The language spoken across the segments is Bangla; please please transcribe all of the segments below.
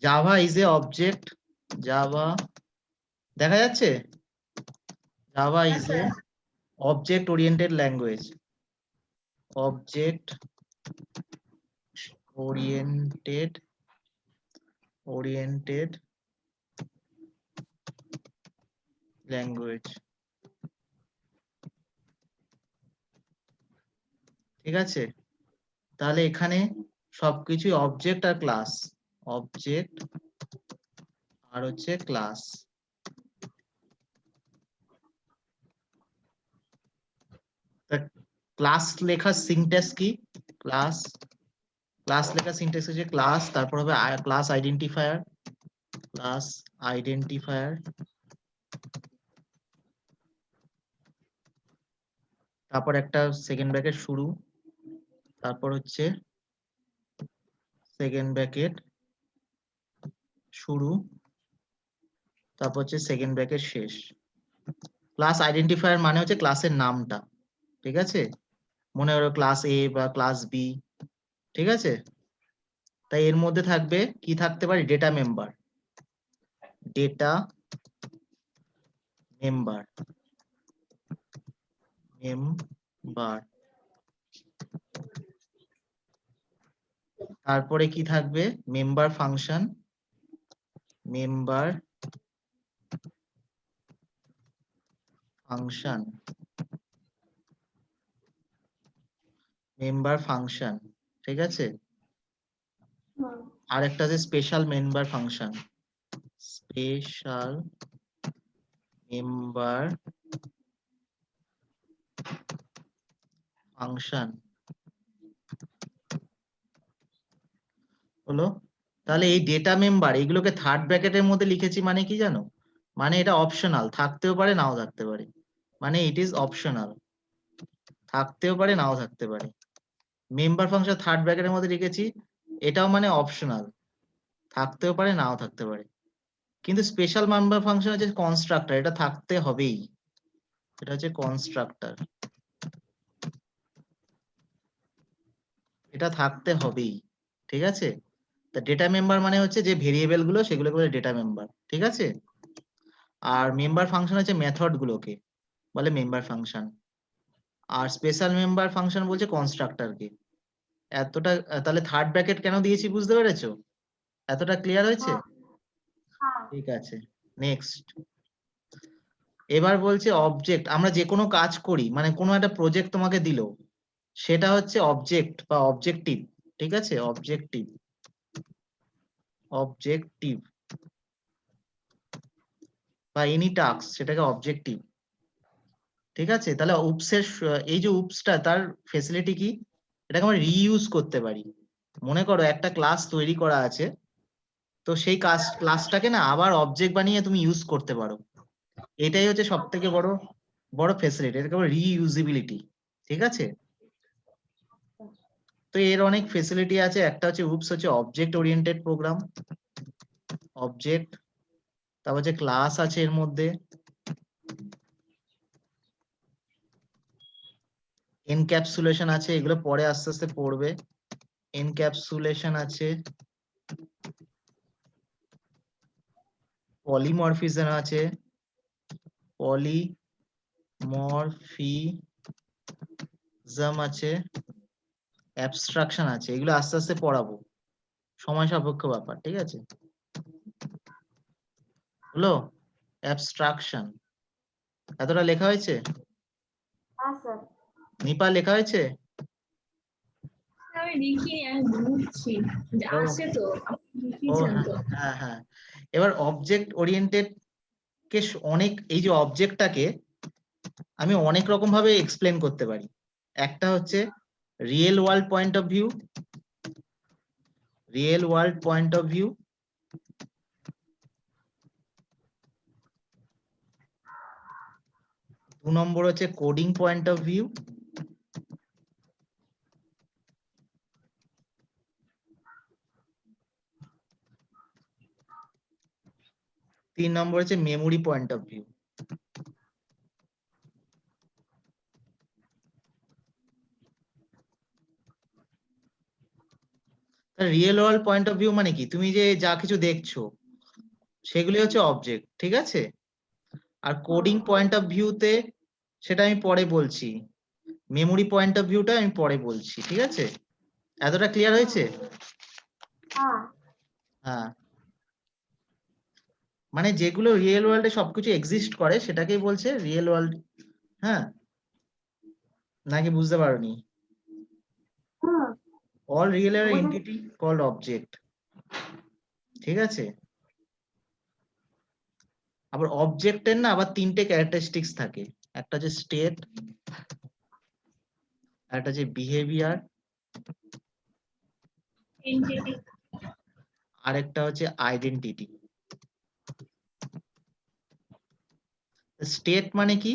Java is a object, Java দেখা যাচ্ছে, জাভা হ্যাঁ is a sir. Object oriented language, object oriented language. ঠিক আছে, তাহলে এখানে সবকিছু অবজেক্ট আর ক্লাস, অবজেক্ট আর হচ্ছে ক্লাস। ক্লাস লেখার সিনট্যাক্স কি? ক্লাস, ক্লাস লেখার সিনট্যাক্স হচ্ছে ক্লাস, তারপর হবে ক্লাস আইডেন্টিফায়ার, ক্লাস আইডেন্টিফায়ার, তারপর একটা সেকেন্ড ব্র্যাকেট শুরু, তারপর হচ্ছে সেকেন্ড ব্র্যাকেট শুরু, তারপর হচ্ছে সেকেন্ড ব্র্যাকেট শেষ। ক্লাস আইডেন্টিফায়ার মানে হচ্ছে ক্লাসের নামটা, ঠিক আছে, মনে হলো ক্লাস এ বা ক্লাস বি, ঠিক আছে। তাই এর মধ্যে থাকবে কি, থাকতে পারে data member, data member, member, তারপরে কি থাকবে member function, member function, member function, ঠিক আছে। আর একটা আছে special member function, special member function হলো। তাহলে এই ডেটা মেম্বার এগুলোকে থার্ড ব্র্যাকেটের মধ্যে লিখেছি মানে কি জানো, মানে এটা অপশনাল, থাকতেও পারে নাও থাকতে পারে, মানে ইট ইজ অপশনাল, থাকতেও পারে নাও থাকতে পারে। মেম্বার ফাংশন থার্ড ব্র্যাকেটের মধ্যে লিখেছি, এটাও মানে অপশনাল, থাকতেও পারে নাও থাকতে পারে। কিন্তু স্পেশাল মেম্বার ফাংশন হচ্ছে কনস্ট্রাক্টর, এটা থাকতে হবেই, এটা হচ্ছে কনস্ট্রাক্টর, এটা থাকতে হবেই, ঠিক আছে। তা ডেটা মেম্বার মানে হচ্ছে যে ভেরিয়েবল গুলো সেগুলোকে বলে ডেটা মেম্বার, ঠিক আছে। আর মেম্বার ফাংশন হচ্ছে মেথড গুলোকে বলে মেম্বার ফাংশন, আর স্পেশাল মেম্বার ফাংশন বলছে কনস্ট্রাক্টরকে। এতটা তাহলে থার্ড ব্র্যাকেট কেন দিয়েছি বুঝতে পেরেছো? এতটা ক্লিয়ার হয়েছে? ঠিক আছে, নেক্সট। এবার বলছে অবজেক্ট, আমরা যে কোনো কাজ করি মানে কোনো একটা প্রজেক্ট তোমাকে দিল, সেটা হচ্ছে অবজেক্ট বা অবজেক্টিভ, ঠিক আছে, অবজেক্টিভ, অবজেক্টিভ বা এনি টাস্ক সেটাকে অবজেক্টিভ, ঠিক আছে। তাহলে উপসের এই যে উপসটা তার ফেসিলিটি কি, এটাকে আমরা রিইউজ করতে পারি। মনে করো একটা ক্লাস তৈরি করা আছে, তো সেই ক্লাসটাকে না আবার অবজেক্ট বানিয়ে তুমি ইউজ করতে পারো, এটাই হচ্ছে সব থেকে বড় বড় ফেসিলিটি, এটাকে বলে রিইউজিবিলিটি, ঠিক আছে। তো এর অনেক ফেসিলিটি আছে, একটা হচ্ছে উপস হচ্ছে অবজেক্ট ওরিয়েন্টেড প্রোগ্রাম, অবজেক্ট, তারপর হচ্ছে ক্লাস আছে এর মধ্যে, এনক্যাপসুলেশন আছে, এগুলো পরে আস্তে আস্তে পড়বে, এনক্যাপসুলেশন আছে, পলিমরফিজম আছে, পলিমরফিজম আছে, অ্যাবস্ট্রাকশন আছে, এগুলো আস্তে আস্তে পড়াবো, সময় সাপেক্ষ ব্যাপার, ঠিক আছে। হলো অ্যাবস্ট্রাকশন, এতটা লেখা হয়েছে? নিপা লেখা হয়েছে? আমি লিখিনি, আমি বুঝছি যে ও আসে তো, আপনি ও লিখেছেন হ্যাঁ তো। হ্যাঁ হ্যাঁ। এবার অবজেক্ট ওরিয়েন্টেড কে অনেক, এই যে অবজেক্টটাকে আমি অনেক রকম ভাবে এক্সপ্লেন করতে পারি। একটা হচ্ছে real world point of view, real world point of view, দু নম্বর হচ্ছে কোডিং পয়েন্ট অফ ভিউ, তিন নম্বর হচ্ছে memory point of view. Real world point of view মানে কি, তুমি যে যা কিছু দেখছো সেগুলি হচ্ছে অবজেক্ট, ঠিক আছে। আর কোডিং পয়েন্ট অফ ভিউতে সেটা আমি পরে বলছি, মেমোরি পয়েন্ট অফ ভিউটা আমি পরে বলছি, ঠিক আছে। এতটা ক্লিয়ার হয়েছে? হ্যাঁ, মানে যেগুলো রিয়েল ওয়ার্ল্ডে সবকিছু এক্সিস্ট করে সেটাকেই বলছে রিয়েল ওয়ার্ল্ড। হ্যাঁ, নাকি বুঝতে পারোনি? All real entity called object, ঠিক আছে। আবার অবজেক্টের না আবার তিনটে ক্যারেক্টারিস্টিক্স থাকে, একটা হচ্ছে স্টেট, একটা হচ্ছে বিহেভিয়ার, এনটিটি। আর একটা হচ্ছে আইডেন্টিটি। স্টেট মানে কি?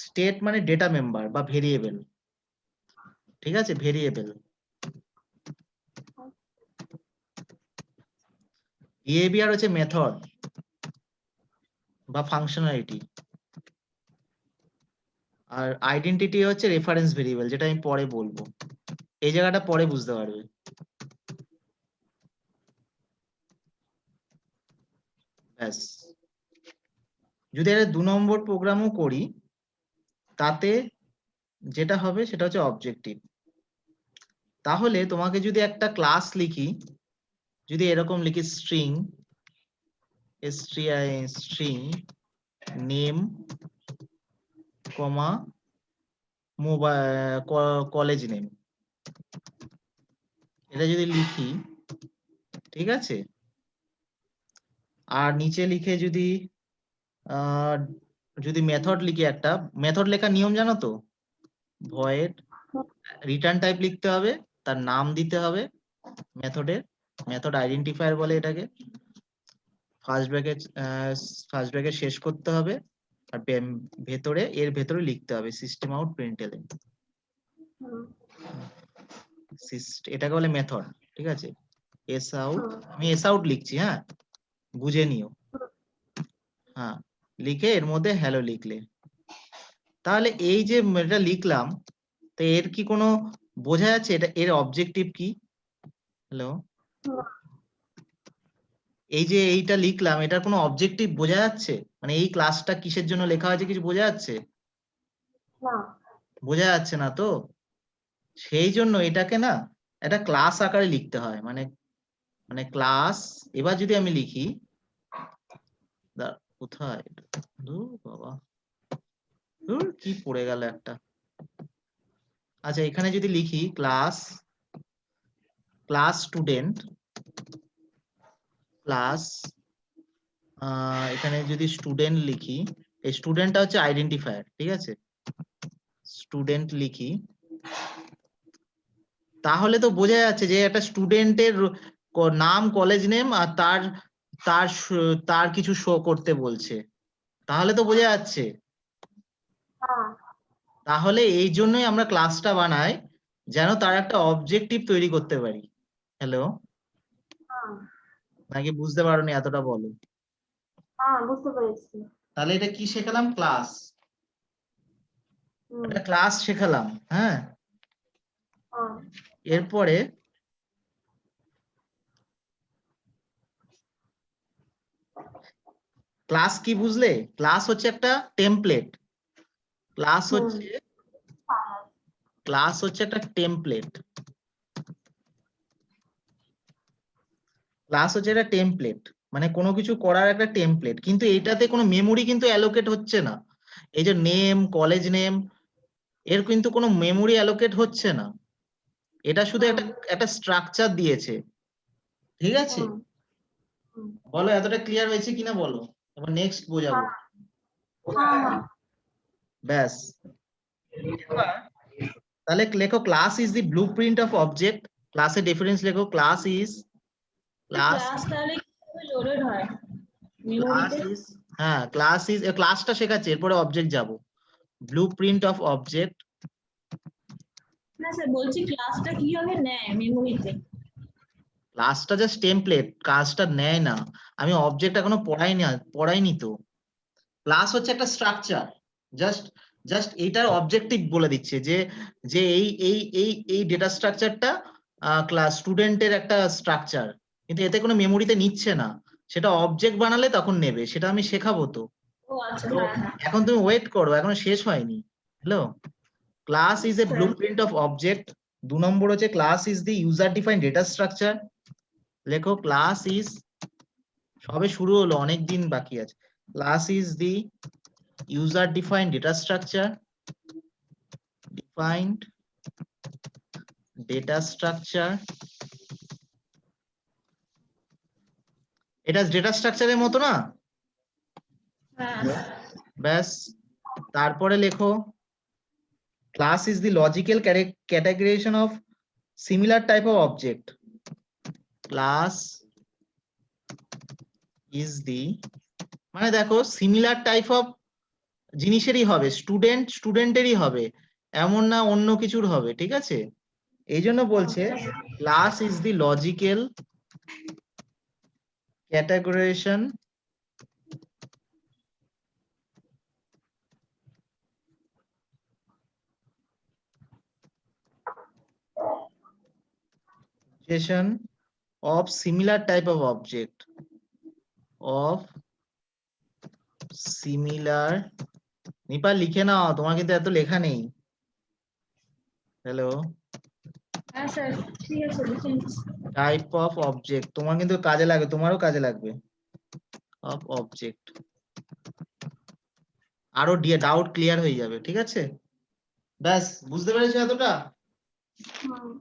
স্টেট মানে ডেটা মেম্বার বা ভেরিয়েবল, ঠিক আছে, ভেরিয়েবল। বিহেভিয়ার হচ্ছে মেথড বা ফাংশনালিটি, আর আইডেন্টিটি হচ্ছে রেফারেন্স ভেরিয়েবল, যেটা আমি পরে বলবো, এই জায়গাটা পরে বুঝতে পারবে। ব্যাস, যদি এটা 2 নম্বর প্রোগ্রামও করি তাতে যেটা হবে সেটা হচ্ছে অবজেক্টিভ। তাহলে তোমাকে যদি একটা ক্লাস লিখি, যদি এরকম লিখি স্ট্রিং স্ট্রিং নেম কমা মোবাইল কলেজ নেম, এটা যদি লিখি, ঠিক আছে। আর নিচে লিখে যদি যদি মেথড লিখি, একটা মেথড লেখার নিয়ম জানো তো, ভয়েড রিটার্ন টাইপ লিখতে হবে, তার নাম দিতে হবে মেথডের, মেথড আইডেন্টিফায়ার বলে এটাকে, ফার্স্ট ব্র্যাকেট শেষ করতে হবে, আর ভেতরে এর ভেতরে লিখতে হবে সিস্টেম আউট প্রিন্টএলএন, এটাকে বলে মেথড, ঠিক আছে। এস আউট, আমি এস আউট লিখছি, হ্যাঁ বুঝে নিও। হ্যাঁ, লিখে এর মধ্যে হ্যালো লিখলে, তাহলে এই যে এটা লিখলাম, তো এর কি কোনো বোঝা যাচ্ছে এটা এর অবজেক্টিভ কি? হ্যালো, এই যে এইটা লিখলাম, এটার কোনো অবজেক্টিভ বোঝা যাচ্ছে? মানে এই ক্লাসটা কিসের জন্য লেখা হয়েছে কিছু বোঝা যাচ্ছে? বোঝা যাচ্ছে না তো। সেই জন্য এটাকে না একটা ক্লাস আকারে লিখতে হয়, মানে মানে ক্লাস। এবার যদি আমি লিখি, কোথায়, ধুর বাবা, ধুর কি পড়ে গেল একটা। আচ্ছা, এখানে যদি লিখি ক্লাস স্টুডেন্ট ক্লাস, এখানে যদি স্টুডেন্ট লিখি, এই স্টুডেন্টটা হচ্ছে আইডেন্টিফায়ার, ঠিক আছে। স্টুডেন্ট লিখি, তাহলে তো বোঝা যাচ্ছে যে একটা স্টুডেন্টের নাম, কলেজ নেম, আর তার তার তার কিছু শো করতে বলছে, তাহলে তো বোঝা যাচ্ছে। তাহলে এই জন্যই আমরা ক্লাসটা বানাই, যেন তার একটা অবজেক্টিভ তৈরি করতে পারি। হ্যালো, নাকি বুঝতে পারোনি এতটা বলো। বুঝতে পেরেছি। তাহলে এটা কি শেখালাম? ক্লাস, একটা ক্লাস শেখালাম, হ্যাঁ। এরপরে ক্লাস কি বুঝলে? ক্লাস হচ্ছে একটা টেমপ্লেট, ক্লাস হচ্ছে একটা টেমপ্লেট, ক্লাস হচ্ছে একটা টেমপ্লেট, মানে কোনো কিছু করার একটা টেমপ্লেট, কিন্তু এটাতে কোনো মেমোরি কিন্তু অ্যালোকেট হচ্ছে না। এই যে নেম, কলেজ নেম, এর কিন্তু কোনো মেমোরি অ্যালোকেট হচ্ছে না, এটা শুধু একটা স্ট্রাকচার দিয়েছে, ঠিক আছে। বলো এতটা ক্লিয়ার হয়েছে কিনা বলো, এবার নেক্সট বোঝাবো। ব্যাস, তাহলে লেখো class is the blueprint of object, ক্লাসের ডিফারেন্স লেখো, ক্লাস ইজ তাহলে কিভাবে লোডেড হয় মেমোরিতে? হ্যাঁ, ক্লাসটা শেখাচ্ছে, এরপরে অবজেক্ট যাব। ব্লুপ্রিন্ট অফ অবজেক্ট, না স্যার, বলছি ক্লাসটা কিভাবে নেয় মেমোরিতে? ক্লাসটা জাস্ট টেমপ্লেট, কাজটা নেয় না। আমি অবজেক্ট এখনো পড়াইনি তো। ক্লাস হচ্ছে একটা স্ট্রাকচার, জাস্ট জাস্ট এইটার অবজেক্টিভ বলে দিচ্ছে যে যে এই ডেটা স্ট্রাকচারটা ক্লাস স্টুডেন্টের একটা স্ট্রাকচার, কিন্তু এতে কোনো মেমোরিতে নিচ্ছে না, সেটা অবজেক্ট বানালে তখন নেবে, সেটা আমি শেখাবো তো। ও আচ্ছা, তো হ্যাঁ হ্যাঁ। এখন তুমি ওয়েট করো, এখনো শেষ হয়নি। Hello, class is a Sir. Blueprint of object. 2 নম্বর হচ্ছে class is the user defined data structure. লেখো ক্লাস ইজ, সবে শুরু হলো, অনেক দিন বাকি আছে। Class is the user defined data structure, defined data structure. এটা ডেটা স্ট্রাকচারের মতো না? হ্যাঁ। ব্যাস, তারপরে লেখো class is the logical categorisation of similar type of object. Class is the, মানে দেখো সিমিলার টাইপ অফ জিনিসেরই হবে, স্টুডেন্টেরই হবে, এমন না অন্য কিছুর হবে, ঠিক আছে? এই জন্য বলছে class is the logical categorisation of similar type of object, of similar, নিপাল লিখে নাও, তোমার কিন্তু এত লেখা নেই। হ্যালো, হ্যাঁ স্যার, ঠিক আছে লিখে নিচ্ছি। টাইপ অফ অবজেক্ট, তোমার কিন্তু কাজে লাগবে, তোমারও কাজে লাগবে। অফ অবজেক্ট, আরো ডাউট ক্লিয়ার হয়ে যাবে, ঠিক আছে? ব্যাস, বুঝতে পেরেছো এতটা? হুম।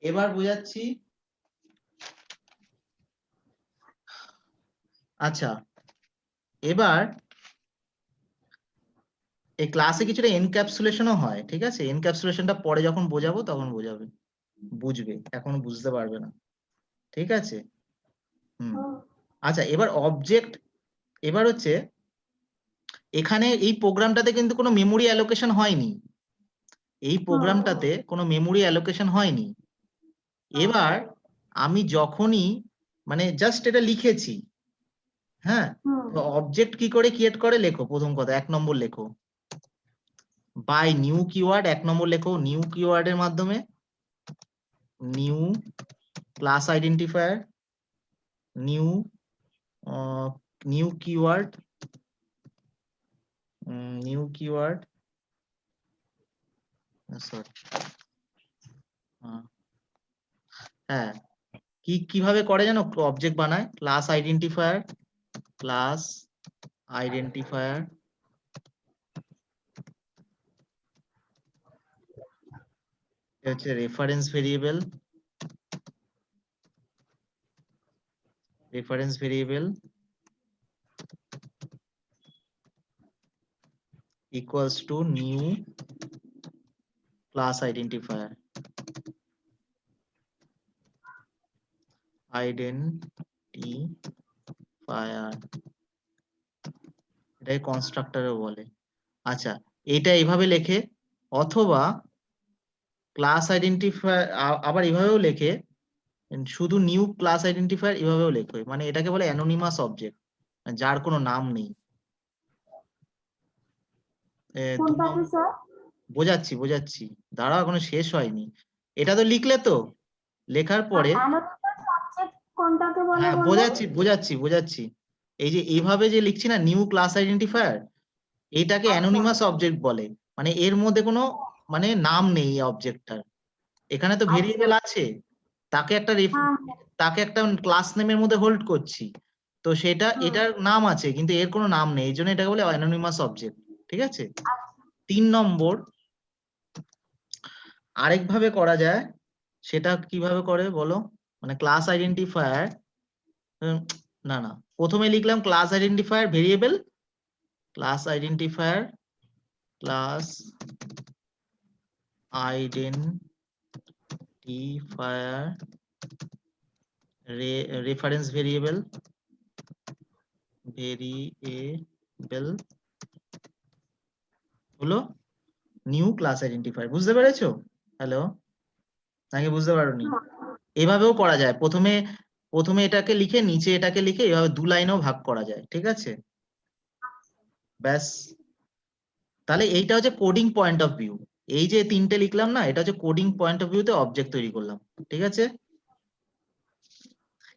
এবার বুঝাচ্ছি। আচ্ছা, এবার এই ক্লাসে কিছুটা এনক্যাপসুলেশনও হয়, ঠিক আছে? এনক্যাপসুলেশনটা পরে যখন বোঝাবো তখন বুঝবে, এখন বুঝতে পারবে না, ঠিক আছে? আচ্ছা, এবার অবজেক্ট, এবার হচ্ছে এখানে এই প্রোগ্রামটাতে কিন্তু কোনো মেমোরি অ্যালোকেশন হয়নি, এই প্রোগ্রামটাতে কোনো মেমোরি অ্যালোকেশন হয়নি। এবার আমি যখনই মানে জাস্ট এটা লিখেছি, হ্যাঁ, তো অবজেক্ট কি করে ক্রিয়েট করে লেখো, প্রথম কথা 1 নম্বর লেখো, বাই নিউ কিওয়ার্ড। 1 নম্বর লেখো নিউ কিওয়ার্ডের মাধ্যমে, new class identifier, new keyword, sorry, হ্যাঁ, কিভাবে করে জানো? অবজেক্ট বানায় ক্লাস আইডেন্টিফায়ার, ক্লাস আইডেন্টিফায়ার, হচ্ছে reference variable, equals to new class identifier, এটাই কনস্ট্রাক্টরও বলে। আচ্ছা, এটা এইভাবে লেখে, অথবা ক্লাস আইডেন্টিফায়ার আবার এভাবেও লেখে, শুধু নিউ ক্লাস আইডেন্টিফায়ার এভাবেও লেখে, মানে এটাকে বলে অ্যানোনিমাস অবজেক্ট, যার কোনো নাম নেই। বোঝাচ্ছি, দাঁড়াও, এখনো শেষ হয়নি। এটা তো লিখলে তো, লেখার পরে হ্যাঁ বোঝাচ্ছি, এই যে এইভাবে যে লিখছি না নিউ ক্লাস আইডেন্টিফায়ার, এটাকে অ্যানোনিমাস অবজেক্ট বলে, মানে এর মধ্যে কোনো মানে নাম নেই এই অবজেক্টটার। এখানে তো ভেরিয়েবল আছে, তাকে একটা ক্লাস নেমের মধ্যে হোল্ড করছি, তো সেটা এটার নাম আছে কিন্তু এর কোনো নাম নেই, এই জন্য এটাকে বলে অ্যানোনিমাস অবজেক্ট, ঠিক আছে? 3 নম্বর আরেকভাবে করা যায়, সেটা কিভাবে করে বলো? মানে ক্লাস আইডেন্টিফায়ার, না প্রথমে লিখলাম class identifier variable, class identifier reference variable হলো নিউ ক্লাস আইডেন্টিফায়ার। বুঝতে পেরেছো? হ্যালো, নাকি বুঝতে পারোনি? এভাবেও করা যায়, প্রথমে এটাকে লিখে নিচে এটাকে লিখে, এভাবে 2 লাইনেও ভাগ করা যায়, ঠিক আছে? ব্যাস, তাহলে এইটা হচ্ছে কোডিং পয়েন্ট অফ ভিউ। এই যে তিনটে লিখলাম না, এটা হচ্ছে কোডিং পয়েন্ট অফ ভিউতে অবজেক্ট তৈরি করলাম, ঠিক আছে?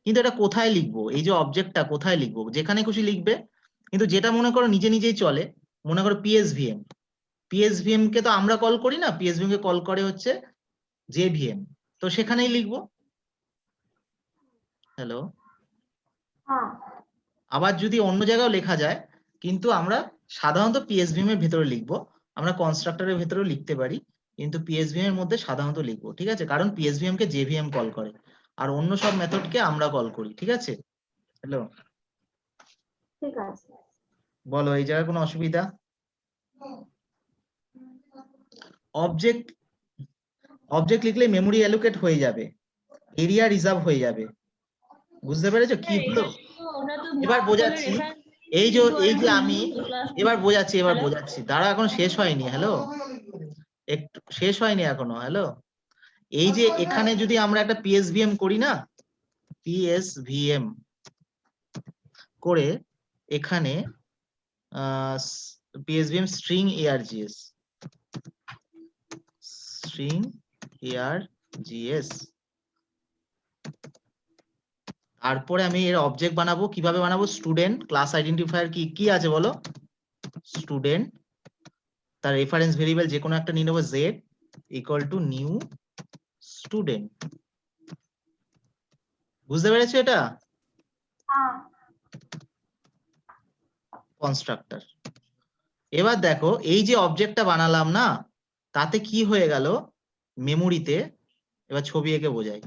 কিন্তু এটা কোথায় লিখবো, এই যে অবজেক্টটা কোথায় লিখবো? যেখানে খুশি লিখবে, কিন্তু যেটা মনে করো নিজে নিজেই চলে, মনে করো পিএসভিএম, পিএসভিএম কে তো আমরা কল করি না, পিএসভিএম কে কল করে হচ্ছে জেভিএম, তো সেখানেই লিখবো। হ্যালো, হ্যাঁ আবার যদি অন্য জায়গায় লেখা যায়, কিন্তু আমরা সাধারণত পিএসভিএম এর ভেতরে লিখবো, আমরা কনস্ট্রাক্টরের ভেতরেও লিখতে পারি, কিন্তু পিএসভিএম এর মধ্যে সাধারণত লিখবো, ঠিক আছে? কারণ পিএসভিএম কে জেভিএম কল করে, আর অন্য সব মেথডকে আমরা কল করি, ঠিক আছে? হ্যালো, ঠিক আছে। বলো এই জায়গায় কোনো অসুবিধা? অবজেক্ট অবজেক্ট লিখলে মেমোরি অ্যালোকেট হয়ে যাবে, এরিয়া রিজার্ভ হয়ে যাবে, বুঝতে পেরেছো কি হলো? এবার বোঝাচ্ছি, এই যে আমি এবার বোঝাচ্ছি, দাঁড়া, এখন শেষ হয়নি। হ্যালো, একটু শেষ হয়নি এখনো। হ্যালো, এই যে এখানে যদি আমরা একটা পিএসভিএম করি না, পিএসভিএম করে এখানে পিএসভিএম স্ট্রিং এআরজিএস, স্ট্রিং এআরজিএস, তারপরে আমি এর অবজেক্ট বানাবো। কিভাবে বানাবো? স্টুডেন্ট ক্লাস আইডেন্টিফায়ার কি কি আছে বলো? স্টুডেন্ট, তার রেফারেন্স ভেরিয়েবল যে কোনো একটা নিয়ে নেবো, Z equal to new student. বুঝতে পেরেছো এটা? হ্যাঁ কনস্ট্রাক্টর। এবার দেখো এই যে অবজেক্টটা বানালাম না, তাতে কি হয়ে গেল মেমোরিতে, এবার ছবি এঁকে বোঝাই।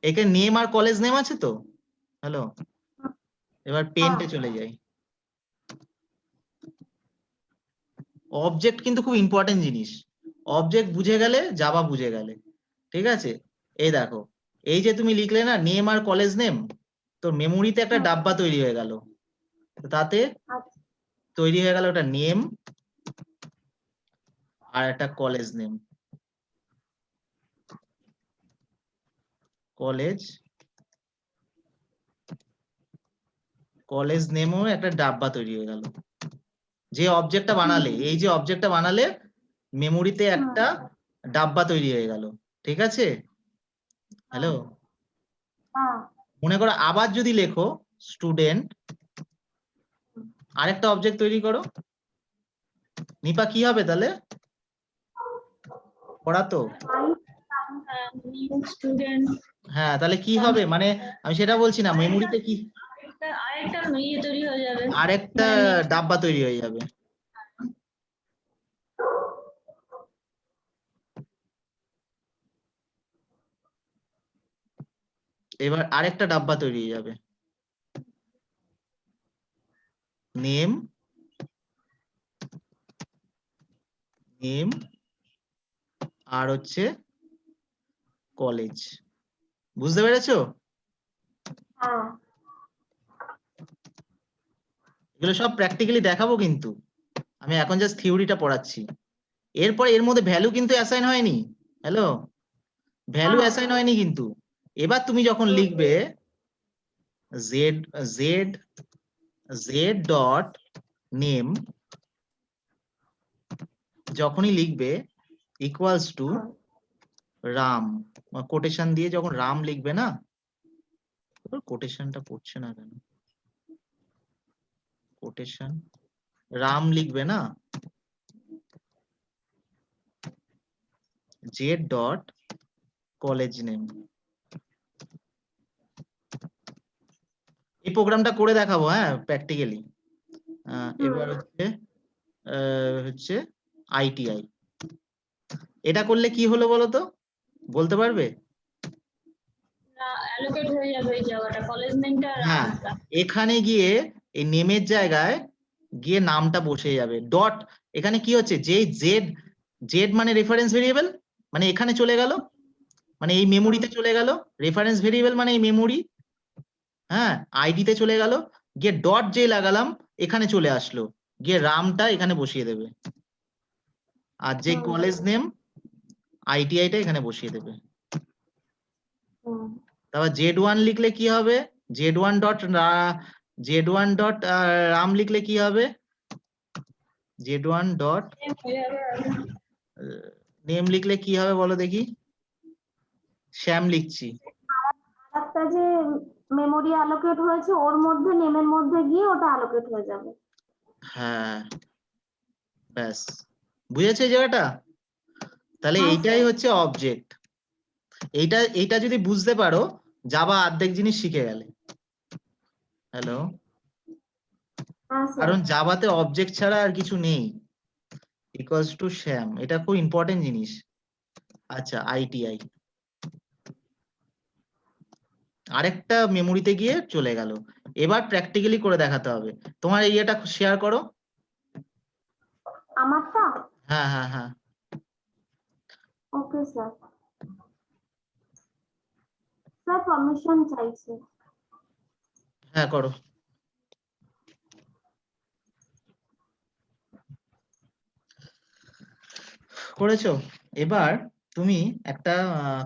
একে নেম আর কলেজ নেম আছে তো? হ্যালো, এবার পেন্টে চলে যাই। অবজেক্ট কিন্তু খুব ইম্পর্টেন্ট জিনিস, অবজেক্ট বুঝে গেলে জাভা বুঝে গেলে, ঠিক আছে? এই দেখো, এই যে তুমি লিখলে না নেম আর কলেজ নেম, তো মেমোরিতে একটা ডাব্বা তৈরি হয়ে গেল, তাতে তৈরি হয়ে গেল একটা নেম আর একটা কলেজ নেম, কলেজ নেমও একটা ডাব্বা তৈরি হয়ে গেল। যে অবজেক্টটা বানালে, এই যে অবজেক্টটা বানালে মেমোরিতে একটা ডাব্বা তৈরি হয়ে গেল, ঠিক আছে? হ্যালো, মনে করো আবার যদি লেখো স্টুডেন্ট, আরেকটা অবজেক্ট তৈরি করো, নিপা কি হবে তাহলে? পড়া তো? স্টুডেন্ট, হ্যাঁ, তাহলে কি হবে? মানে আমি সেটা বলছি না, মেমোরিতে কি আরেকটা ইয়ে তৈরি হয়ে যাবে, আরেকটা ডাব্বা তৈরি হয়ে যাবে। এবার আরেকটা ডাব্বা তৈরি হয়ে যাবে, নেম আর হচ্ছে কলেজ। বুঝতে পেরেছো? হ্যাঁ এগুলো সব প্র্যাকটিক্যালি দেখাবো, কিন্তু আমি এখন জাস্ট থিওরিটা পড়াচ্ছি। এরপর এর মধ্যে ভ্যালু কিন্তু অ্যাসাইন হয়নি। হ্যালো, ভ্যালু অ্যাসাইন হয়নি কিন্তু। এবার তুমি যখন লিখবে Z Z Z dot name, যখনই লিখবে ইকুয়ালস টু রাম, কোটেশন দিয়ে যখন রাম লিখবে না, কোটেশনটা পড়ছে না কেন, কোটেশন রাম লিখবে না, জেড ডট কলেজ নেম। এই প্রোগ্রামটা করে দেখাবো, হ্যাঁ, প্র্যাকটিক্যালি। এবার হচ্ছে আইটিআই, এটা করলে কি হলো বলো তো, বলতে পারবে? অ্যালোকেট হয়ে যাবে এই জায়গাটা, কলেজ নেমটা আর হ্যাঁ, নামটা। এখানে গিয়ে এই নেমের জায়গায় গিয়ে নামটা বসে যাবে। ডট এখানে কি হচ্ছে, যে জেড জেড মানে রেফারেন্স ভেরিয়েবল, মানে এখানে চলে গেল, মানে এই মেমোরিতে চলে গেল, রেফারেন্স ভেরিয়েবল মানে এই মেমোরি, হ্যাঁ, আইডিতে চলে গেল, গিয়ে ডট যে লাগালাম এখানে চলে আসলো, গিয়ে রামটা এখানে বসিয়ে দেবে, আর যে কলেজ নেম আইটিআইটা এখানে বসিয়ে দেবে। তারপর জেড1 লিখলে কি হবে, জেড1 ডট রাম লিখলে কি হবে, জেড1 ডট নেম লিখলে কি হবে বলো দেখি? শ্যাম লিখছি। একটা যে মেমোরি অ্যালোকেট হয়েছে ওর মধ্যে নেমের মধ্যে গিয়ে ওটা অ্যালোকেট হয়ে যাবে। হ্যাঁ, ব্যাস, বুঝেছো এই জায়গাটা? তাহলে হ্যাঁ, এইটাই স্যার। হচ্ছে অবজেক্ট। এইটা যদি বুঝতে পারো, জাভা অর্ধেক জিনিস শিখে গেলে। হ্যালো? হ্যাঁ, স্যার। কারণ জাভাতে অবজেক্ট ছাড়া আর কিছু নেই। ইকুয়ালস টু শ্যাম, এটা খুব ইম্পর্টেন্ট জিনিস। আচ্ছা, আইটিআই আরেকটা মেমোরিতে গিয়ে চলে গেল। এবার প্র্যাকটিক্যালি করে দেখাতে হবে। তোমার এই এটা শেয়ার করো। আমারটা? হ্যাঁ হ্যাঁ হ্যাঁ, ওকে স্যার। স্যার পারমিশন চাইছে। হ্যাঁ করো। করেছো? এবার তুমি একটা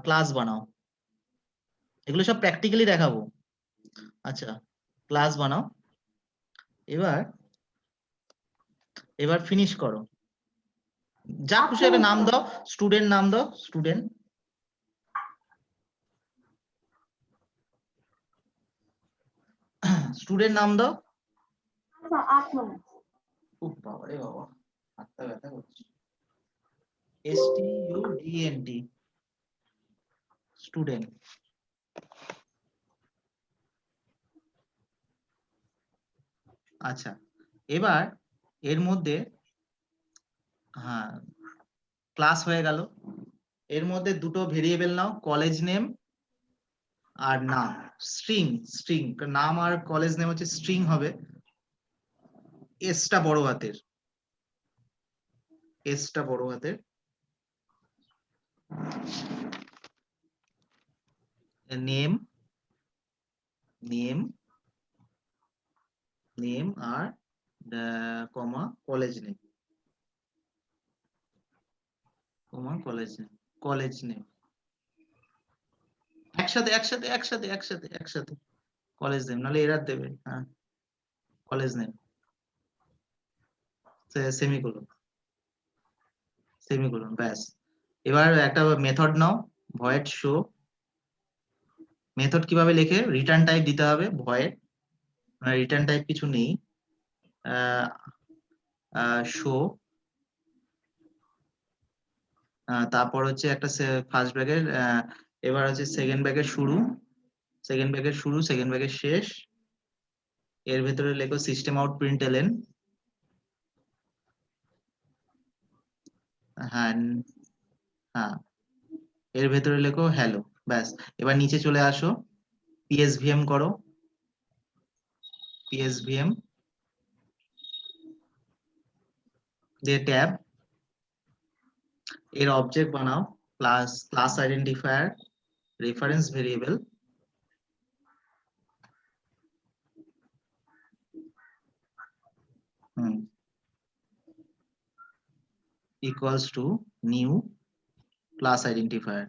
ক্লাস বানাও। এগুলো সব প্র্যাকটিক্যালি দেখাবো। আচ্ছা, ক্লাস বানাও। এবার এবার ফিনিশ করো। যা খুশি একটা নাম দাও, স্টুডেন্ট নাম দাও, স্টুডেন্ট। স্টুডেন্ট নাম দাও। Sir 8 minute. ও বাবা রে বাবা, হাতটা ব্যথা করছে। STUDENT, student. আচ্ছা, এবার এর মধ্যে, হ্যাঁ, ক্লাস হয়ে গেল। এর মধ্যে দুটো ভেরিয়েবল নাও, কলেজ নেম আর নাম। স্ট্রিং, স্ট্রিং নাম আর কলেজ নেম হচ্ছে স্ট্রিং হবে। এসটা বড় হাতের, এসটা বড় হাতের। নেম, নেম, নেম আর কমা কলেজ নেম, কমা কলেজ নেম, কলেজ নেম। একসাথে একসাথে একসাথে একসাথে একসাথে কলেজ নেম, নাহলে এরার দেবে। হ্যাঁ, কলেজ নেম, সেমিকোলন, সেমিকোলন, ব্যাস। এবার একটা মেথড নাও, ভয়েড শো। মেথড কিভাবে লেখে? রিটার্ন টাইপ দিতে হবে ভয়েড, মানে রিটার্ন টাইপ কিছু নেই। শো, তারপর হচ্ছে একটা ফার্স্ট ব্র্যাকেট, এবার হচ্ছে সেকেন্ড ব্র্যাকেট শুরু, সেকেন্ড ব্র্যাকেট শুরু, সেকেন্ড ব্র্যাকেট শেষ। এর ভেতরে লেখো সিস্টেম আউট প্রিন্টএলএন। হ্যাঁ হ্যাঁ, এর ভেতরে লেখো হ্যালো, ব্যাস। এবার নিচে চলে আসো, পিএসভিএম করো, পিএসভিএম দিয়ে ট্যাব, এর অবজেক্ট বানাও, class, class identifier, reference variable, equals to new class identifier.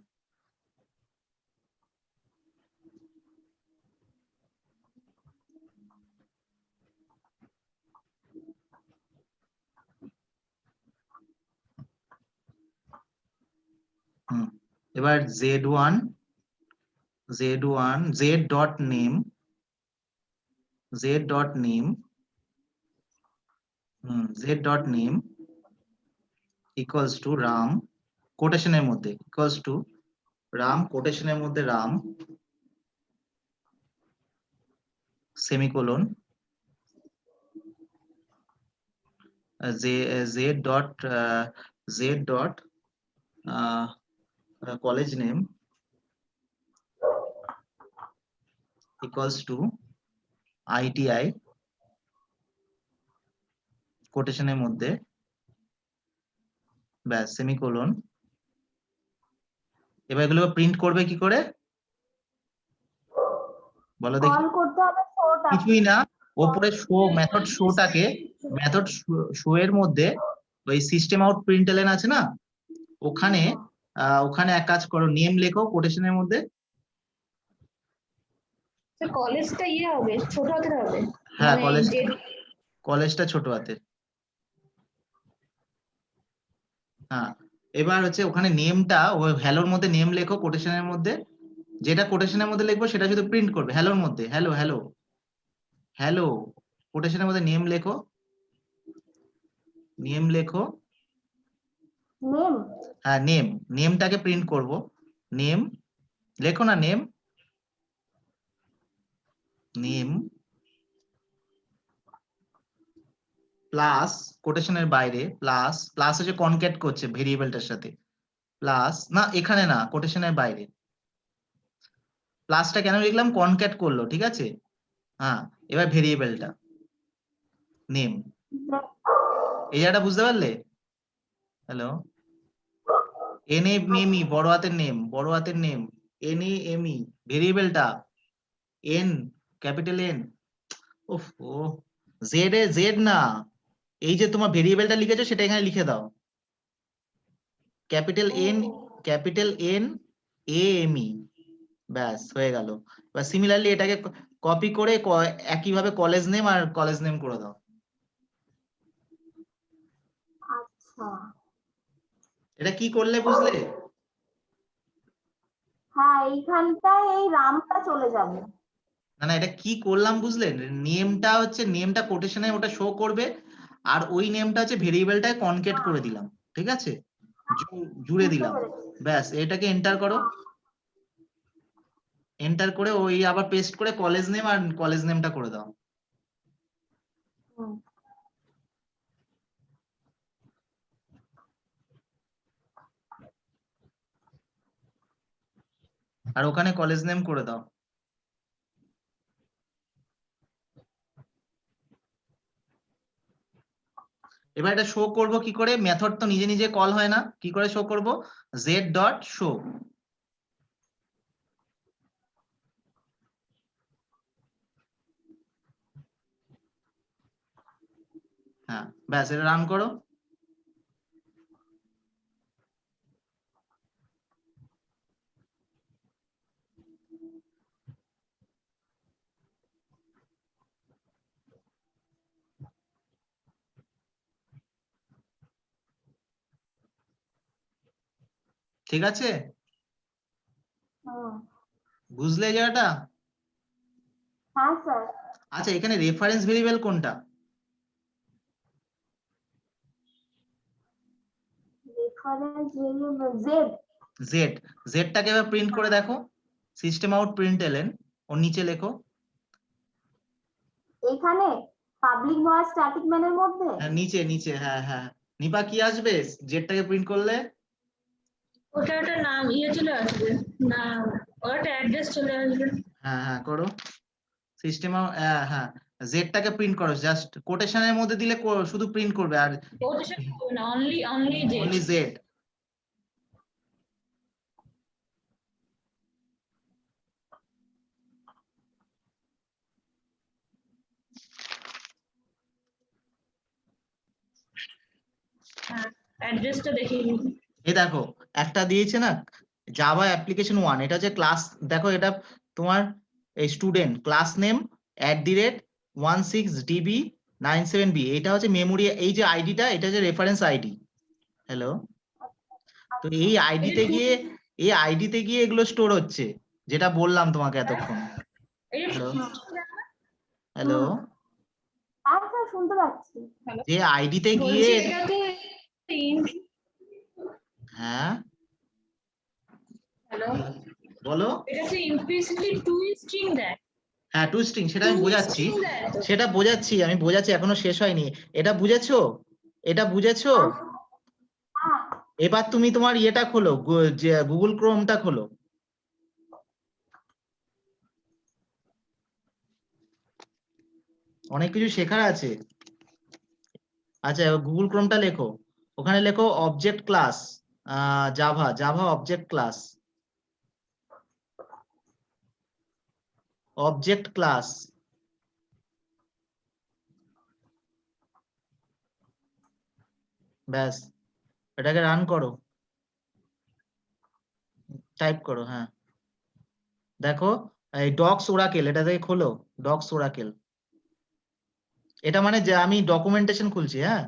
এবার z1, z1, z dot name, z dot name, z dot name equals to ram, কোটেশনের মধ্যে equals to ram, কোটেশনের মধ্যে ram, semicolon, z dot z dot college name equals to ITI, কোটেশনের মধ্যে, ব্যাস, সেমিকোলন। এবার এগুলো প্রিন্ট করবে কি করে বলো দেখি? কল করতে হবে শোটা। কিছুই না, ওপরে শো, মেথড শোটাকে, মেথড শো এর মধ্যে ওই সিস্টেম আউট প্রিন্টএলএন আছে না, ওখানে ওখানে এক কাজ করো, নেম লেখো কোটেশনের মধ্যে। স্যার কলেজটা ইয়ে হবে, ছোট হাতের হবে, হ্যাঁ, মানে কলেজ, যে কলেজটা ছোট হাতের। হ্যাঁ, এবার হচ্ছে ওখানে নেমটা ওই হ্যালোর মধ্যে নেম লেখো কোটেশনের মধ্যে, যেটা কোটেশনের মধ্যে লিখবো সেটা শুধু প্রিন্ট করবে হ্যালোর মধ্যে, হ্যালো হ্যালো হ্যালো, কোটেশনের মধ্যে নেম লেখো, নেম লেখো, নেম হ্যাঁ নেম, নেমটাকে প্রিন্ট করব, নেম লেখো না, নেম নেম প্লাস কোটেশনের বাইরে প্লাস, প্লাস হচ্ছে কনক্যাট করছে ভেরিয়েবলটার সাথে, প্লাস না এখানে না কোটেশনের বাইরে, প্লাসটা কেন লিখলাম, কনক্যাট করলো, ঠিক আছে। হ্যাঁ এবার ভেরিয়েবলটা নেম, এই জায়গাটা বুঝতে পারলে? Hello, N A M E বড় হাতের নেম, বড় হাতের name, N A M E, ভেরিয়েবলটা এন, ক্যাপিটাল এন, ওফ ও, জেড এ জেড না, এই যে তোমার ভেরিয়েবলটা লিখেছো সেটা এখানে লিখে দাও, capital N, capital N A M E, ব্যাস হয়ে গেল। এবার সিমিলারলি এটাকে কপি করে একইভাবে কলেজ নেম আর কলেজ নেম করে দাও। আচ্ছা, এটা কি করলে বুঝলে? হ্যাঁ এইখানটায় এই রামটা চলে যাবে। না না, এটা কি করলাম বুঝলে, নেমটা হচ্ছে, নেমটা কোটেশনে ওটা শো করবে, আর ওই নেমটা হচ্ছে ভেরিয়েবলটায় কনকেট করে দিলাম, ঠিক আছে, জুড়ে বুঝতে দিলাম, পেরেছি। ব্যাস এটাকে এন্টার করো, এন্টার করে ওই আবার পেস্ট করে কলেজ নেম আর কলেজ নেমটা করে দাও। হুম। আর ওখানে কলেজ নেম করে দাও। এবার এটা শো করব কি করে, মেথড তো নিজে নিজে কল হয় না, কি করে শো করব, জেড ডট শো, হ্যাঁ ব্যাস এটা রান করো। ঠিক আছে, হুম। বুঝলে এই জায়গাটা? হ্যাঁ স্যার। আচ্ছা এখানে রেফারেন্স ভেরিয়েবল কোনটা? Reference variable Z. জেড, জেডটাকে এবার প্রিন্ট করে দেখো, সিস্টেম আউট প্রিন্ট এলেন, ওর নিচে লেখো, এখানে পাবলিক ভয়েস স্ট্যাটিক মেনের মধ্যে হ্যাঁ নিচে নিচে, হ্যাঁ হ্যাঁ, নিপা কি আসবে জেডটাকে প্রিন্ট করলে? ওটা একটা নাম ইয়ে চলে আসবে, নাম ওটা অ্যাড্রেস চলে আসবে। হ্যাঁ হ্যাঁ করো, সিস্টেম হ্যাঁ, জেডটাকে প্রিন্ট করো, জাস্ট কোটেশনের মধ্যে দিলে শুধু প্রিন্ট করবে, আর ওটা সেটা হবে না, অনলি যে অনলি জেড। অ্যাড্রেসটা দেখিয়ে দিন। এই দেখো একটা দিয়েছে না, জাভা অ্যাপ্লিকেশন 1, এটা হচ্ছে ক্লাস, দেখো এটা তোমার এই স্টুডেন্ট ক্লাস নেম @16db97b, এটা হচ্ছে মেমোরি, এই যে আইডিটা এটা হচ্ছে রেফারেন্স আইডি। হ্যালো, তো এই আইডিতে গিয়ে, এই আইডিতে গিয়ে এগুলো স্টোর হচ্ছে, যেটা বললাম তোমাকে এতক্ষণ। হ্যালো হ্যালো, হ্যাঁ স্যার শুনতে পাচ্ছি। যে আইডিতে গিয়ে, বলছি এটাতে হ্যাঁ হ্যালো, বলো, এটাতে ইমপ্লিসিটলি টু স্ট্রিং দেয়, হ্যাঁ টু স্ট্রিং, সেটা আমি টু বোঝাচ্ছি, স্ট্রিং দেয় তো। সেটা বোঝাচ্ছি, আমি বোঝাচ্ছি, এখনো শেষ হয়নি, এটা বুঝেছো, এটা বুঝেছো? হ্যাঁ এবার তুমি তোমার ইয়েটা খোলো, যে গুগল ক্রোমটা খোলো, অনেক কিছু শেখার আছে। আচ্ছা গুগল ক্রোমটা লেখো, ওখানে লেখো object class, Java, Java object class, object class, ব্যাস এটাকে রান করো, টাইপ করো, হ্যাঁ দেখো এই ডক্স ওরাকেল, এটা থেকে খোলো, ডক্স ওরাকেল, এটা মানে যে আমি ডকুমেন্টেশন খুলছি, হ্যাঁ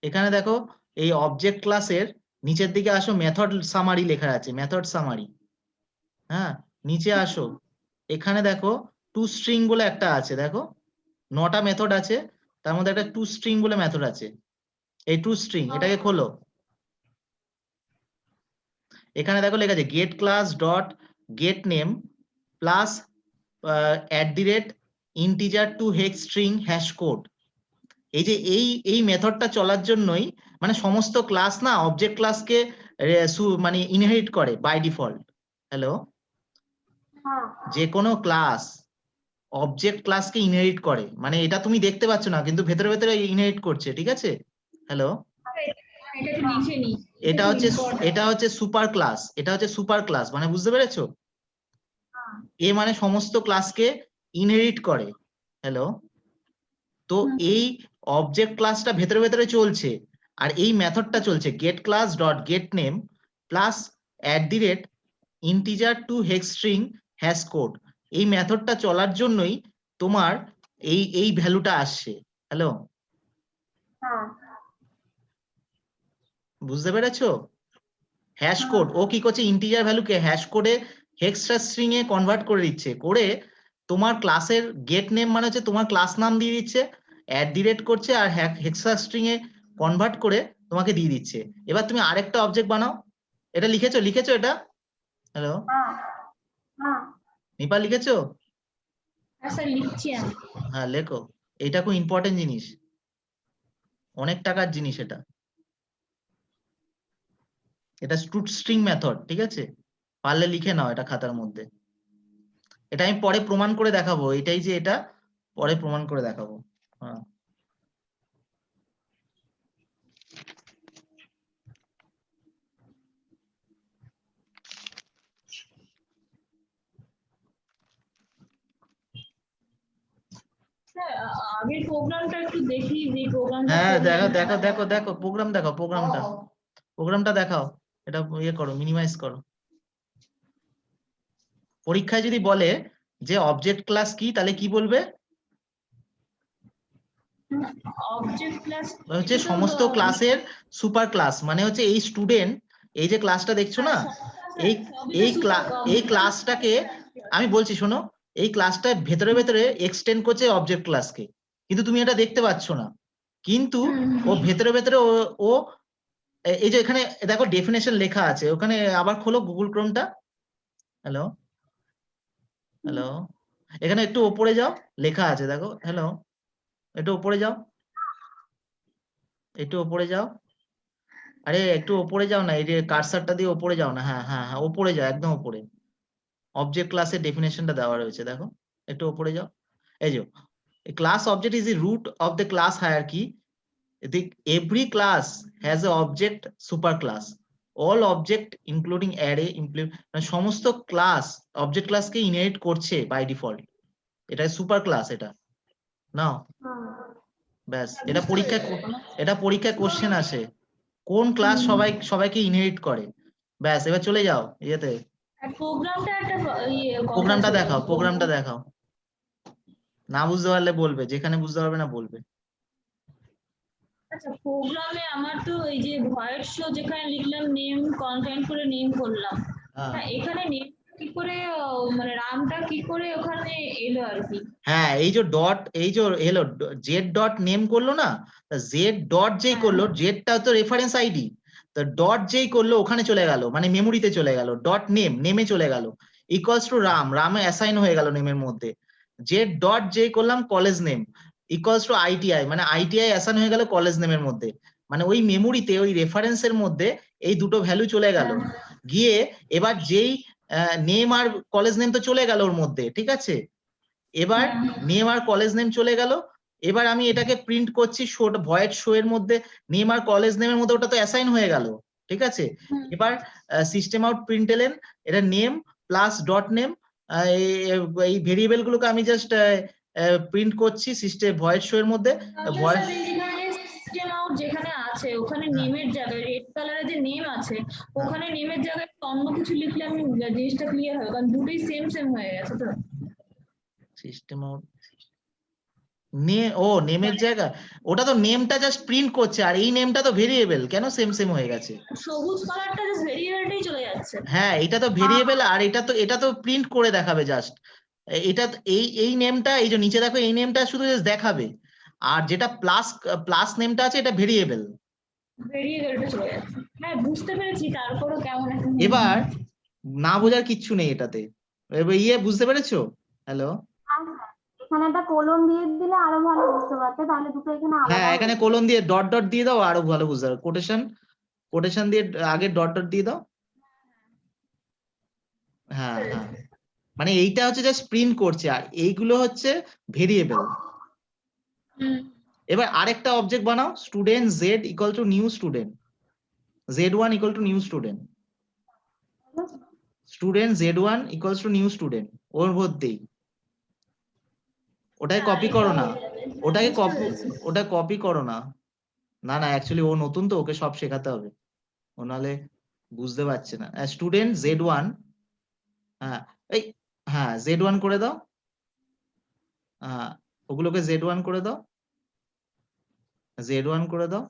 এখানে দেখো এই অবজেক্ট ক্লাসের নিচের দিকে আসো, মেথড সামারি লেখা আছে, মেথড সামারি। হ্যাঁ, নিচে আসো, এখানে দেখো টু স্ট্রিং বলে একটা আছে, দেখো 9টা মেথড আছে, তার মধ্যে একটা টু স্ট্রিং বলে মেথড আছে। এই টু স্ট্রিং এটাকে খোলো। এখানে দেখো লেখা আছে get class dot get name plus integer to hex string hash code. এই যে এই মেথডটা চলার জন্যই মানে সমস্ত ক্লাস না অবজেক্ট ক্লাসকে মানে ইনহেরিট করে বাই ডিফল্ট। হ্যালো, হ্যাঁ যে কোনো ক্লাস অবজেক্ট ক্লাসকে ইনহেরিট করে, মানে এটা তুমি দেখতে পাচ্ছ না কিন্তু ভেতরে ভেতরে ইনহেরিট করছে, ঠিক আছে? হ্যালো, এটা একটু লিখে নি, এটা হচ্ছে সুপার ক্লাস, এটা হচ্ছে সুপার ক্লাস, মানে বুঝতে পেরেছো? এ মানে সমস্ত ক্লাসকে ইনহেরিট করে। হ্যালো, তো এই অবজেক্ট ক্লাসটা ভেতরে ভেতরে চলছে, আর এই মেথডটা চলছে get class dot get name plus integer to hex string hash code. এই মেথডটা চলার জন্যই তোমার এই ভ্যালুটা আসছে। হ্যালো, হ্যাঁ বুঝতে পেরেছো? হ্যাশ কোড ও কি করছে, ইন্টিজার ভ্যালুকে হ্যাশ কোডে হেক্সা স্ট্রিং এ কনভার্ট করে দিচ্ছে, করে তোমার ক্লাসের গেট নেম মানে হচ্ছে তোমার ক্লাস নাম দিয়ে দিচ্ছে, করছে আর হেক্সা স্ট্রিং এ কনভার্ট করে তোমাকে দিয়ে দিচ্ছে। এবার তুমি আরেকটা অবজেক্ট বানাও। এটা লিখেছো এটা? হ্যালো, হ্যাঁ হ্যাঁ নিপা লিখেছো? স্যার লিখছি আমি। হ্যাঁ লেখো, এটা খুব ইম্পর্টেন্ট জিনিস, অনেক টাকার জিনিস এটা। এটা স্টুট স্ট্রিং মেথড, ঠিক আছে? পারলে লিখে নাও এটা খাতার মধ্যে। এটা আমি পরে প্রমাণ করে দেখাবো, এটাই যে এটা পরে প্রমাণ করে দেখাবো। হ্যাঁ, স্যার আগের প্রোগ্রামটা একটু দেখি, যে প্রোগ্রামটা হ্যাঁ দেখো প্রোগ্রামটা দেখাও। এটা ইয়ে করো, মিনিমাইজ করো। পরীক্ষায় যদি বলে যে অবজেক্ট ক্লাস কি, তাহলে কি বলবে? অবজেক্ট ক্লাস হচ্ছে সমস্ত ক্লাসের সুপার ক্লাস, মানে হচ্ছে এই স্টুডেন্ট, এই যে ক্লাসটা দেখছো না, এই এই ক্লাসটাকে আমি বলছি শোনো, এই ক্লাসটা ভেতরে ভেতরে এক্সটেন্ড করছে অবজেক্ট ক্লাসকে, কিন্তু তুমি এটা দেখতে পাচ্ছ না। কিন্তু ও ভেতরে ভেতরে ও এই যে এখানে দেখো ডেফিনেশন লেখা আছে, ওখানে আবার খোলো গুগল ক্রোমটা। হ্যালো, হ্যালো, এখানে একটু ওপরে যাও, লেখা আছে দেখো। হ্যালো, একটু ওপরে যাও, একটু ওপরে যাও। আরে একটু ওপরে যাও না, এই যে কার্সারটা দিয়ে ওপরে যাও না। হ্যাঁ হ্যাঁ হ্যাঁ, ওপরে যাও, একদম ওপরে। অবজেক্ট ক্লাসের ডেফিনেশনটা দেওয়া রয়েছে, দেখো একটু ওপরে যাও। এই যে class object is the root of the class hierarchy. Every class has a object super class. All object including array সমস্ত ক্লাস অবজেক্ট ক্লাসকে ইনহেরিট করছে বাই ডিফল্ট। এটা সুপার ক্লাস, এটা নাও। ব্যাস, এটা পরীক্ষায় কোশ্চেন আসে, কোন ক্লাস সবাইকে ইনহেরিট করে। ব্যাস, এবার চলে যাও ইয়েতে, প্রোগ্রামটা একটা প্রোগ্রামটা দেখাও। না বুঝতে পারলে বলবে, যেখানে বুঝতে পারবে না বলবে। আচ্ছা, প্রোগ্রামে আমার তো এই যে ভয়েড শো যেখানে লিখলাম নেম কনটেন্ট করে নেম করলাম, হ্যাঁ এখানে নেম কি করে মানে নামটা কি করে ওখানে এলো আর কি? হ্যাঁ, এই যে ডট, এই যে এলো জেড ডট নেম করলো না, জেড ডট যেই করলো, জেডটা তো রেফারেন্স আইডি, তো ডট যেই করলো ওখানে চলে গেল, মানে মেমোরিতে চলে গেল, ডট নেমে চলে গেল, ইকুয়ালস টু রামে অ্যাসাইন হয়ে গেল নেমের মধ্যে। জেড ডট যেই করলাম college name equals to ITI, মানে আইটিআই অ্যাসাইন হয়ে গেল কলেজ নেমের মধ্যে, মানে ওই মেমোরিতে ওই রেফারেন্সের মধ্যে এই দুটো ভ্যালু চলে গেল, গিয়ে এবার যেই নেম আর কলেজ নেম তো চলে গেল ওর মধ্যে, ঠিক আছে? এবার নেম আর কলেজ নেম চলে গেল, এবার আমি এটাকে প্রিন্ট করছি ভয়েড শো এর মধ্যে, নেম আর কলেজ নেমের মধ্যে ওটা তো অ্যাসাইন হয়ে গেল, ঠিক আছে? এবার সিস্টেম আউট প্রিন্টএলএন, এটা নেম প্লাস ডট নেম, এই ভেরিয়েবল গুলোকে আমি জাস্ট প্রিন্ট করছি সিস্টেম ভয়েড শো এর মধ্যে। ভয়েড সিস্টেম আউট যেখানে আছে ওখানে নেমের জায়গায় রেড কালারের যে নেম আছে ওখানে নেমের জায়গায় অন্য কিছু লিখলে আমি জিনিসটা ক্লিয়ার হবে, কারণ দুটোই সেম হয়ে গেছে তো। সিস্টেম আউট নেমের জায়গা, ওটা তো নেমটা জাস্ট প্রিন্ট করছে, আর এই নেমটা তো ভেরিয়েবল, কেন সেম সেম হয়ে গেছে? সবুজ কালারটা জাস্ট ভেরিয়েবলটাই চলে যাচ্ছে। হ্যাঁ, এটা তো ভেরিয়েবল, আর এটা তো প্রিন্ট করে দেখাবে জাস্ট। এই নেমটা, এই যে নিচে দেখো, এই নেমটা শুধু জাস্ট দেখাবে, আর যেটা প্লাস নেমটা আছে এটা ভেরিয়েবল। ভেরিয়েবলটা চলে যাচ্ছে। হ্যাঁ বুঝতে পেরেছি, তারপরেও কেমন একটা এবার না বোঝার কিচ্ছু নেই এটাতে। এবার বুঝতে পেরেছো? হ্যালো? এখানে একটা কোলন দিয়ে দিলে আরো ভালো বুঝতে পারতে, তাহলে দুটো এখানে হ্যাঁ, আলাদা এখানে হয়ে কোলন দিয়ে ডট ডট দিয়ে দাও, আরো ভালো বুঝতে পারবে। কোটেশন দিয়ে আগে ডট ডট দিয়ে দাও। হ্যাঁ হ্যাঁ, মানে এইটা হচ্ছে জাস্ট প্রিন্ট করছে, আর এইগুলো হচ্ছে ভেরিয়েবল। হুম। এবার আরেকটা অবজেক্ট বানাও, student Z equal to new student, z1 equal to new student, student z1 equals to new student, ওর মধ্যেই ওটাকে হ্যাঁ, কপি এটা করো না, হয়ে যাবে। ওটাকে বুঝতে কপি, পেরেছি। ওটা কপি করো না। না না, অ্যাকচুয়ালি ও নতুন তো, ওকে সব শেখাতে হবে, ও নাহলে বুঝতে পারছে না। স্টুডেন্ট z1, হ্যাঁ এই, হ্যাঁ z1 করে দাও, হ্যাঁ ওগুলোকে z1 করে দাও, z1 করে দাও।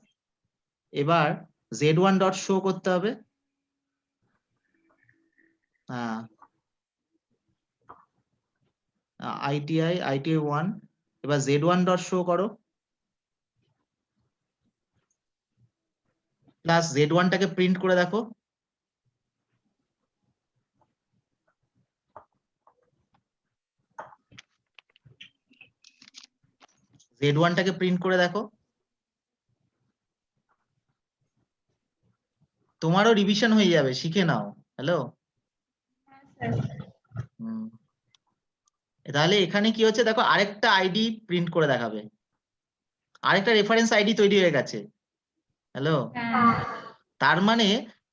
এবার z1 ডট শো করতে হবে, হ্যাঁ ITI 1, এবার z1 ডট শো করো, প্লাস z1 টাকে প্রিন্ট করে দেখো, z1 টাকে প্রিন্ট করে দেখো। তোমারও রিভিশন হয়ে যাবে, শিখে নাও। হ্যালো? হ্যাঁ স্যার। তাহলে এখানে কি হচ্ছে দেখো, আরেকটা আইডি প্রিন্ট করে দেখাবে, আরেকটা রেফারেন্স আইডি তৈরি হয়ে গেছে। হ্যালো? হ্যাঁ তার মানে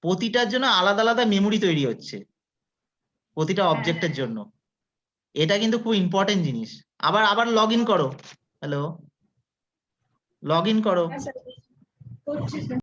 প্রতিটার জন্য আলাদা আলাদা মেমোরি তৈরি হচ্ছে, প্রতিটা অবজেক্টের জন্য। এটা কিন্তু খুব ইম্পর্টেন্ট জিনিস। আবার লগ ইন করো। হ্যালো? লগ ইন করো। হ্যাঁ স্যার, করছি স্যার।